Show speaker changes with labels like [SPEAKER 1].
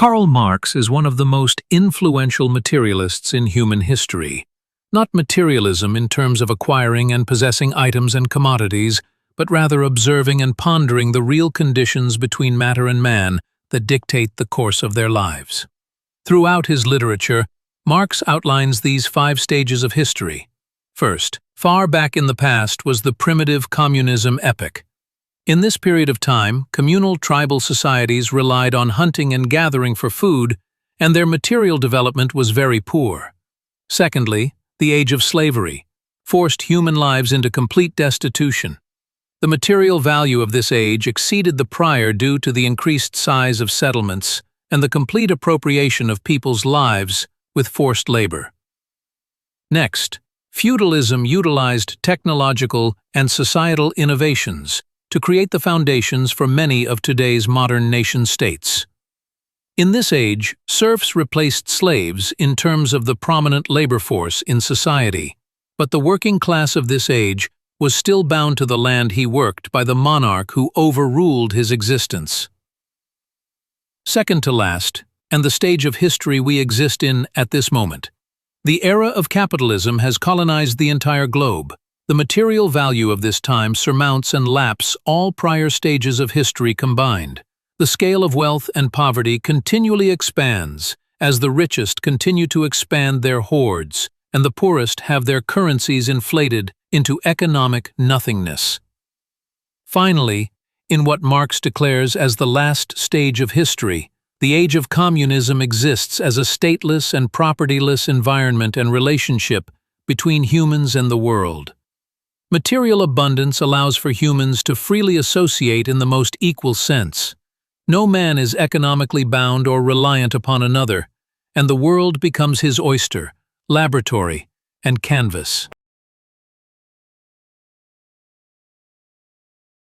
[SPEAKER 1] Karl Marx is one of the most influential materialists in human history. Not materialism in terms of acquiring and possessing items and commodities, but rather observing and pondering the real conditions between matter and man that dictate the course of their lives. Throughout his literature, Marx outlines these 5 stages of history. First, far back in the past was the primitive communism epoch. In this period of time, communal tribal societies relied on hunting and gathering for food, and their material development was very poor. Secondly, the age of slavery forced human lives into complete destitution. The material value of this age exceeded the prior due to the increased size of settlements and the complete appropriation of people's lives with forced labor. Next, feudalism utilized technological and societal innovations to create the foundations for many of today's modern nation-states. In this age, serfs replaced slaves in terms of the prominent labor force in society, but the working class of this age was still bound to the land he worked by the monarch who overruled his existence. Second to last, and the stage of history we exist in at this moment, the era of capitalism has colonized the entire globe. The material value of this time surmounts and laps all prior stages of history combined. The scale of wealth and poverty continually expands as the richest continue to expand their hoards and the poorest have their currencies inflated into economic nothingness. Finally, in what Marx declares as the last stage of history, the age of communism exists as a stateless and propertyless environment and relationship between humans and the world. Material abundance allows for humans to freely associate in the most equal sense. No man is economically bound or reliant upon another, and the world becomes his oyster, laboratory, and canvas.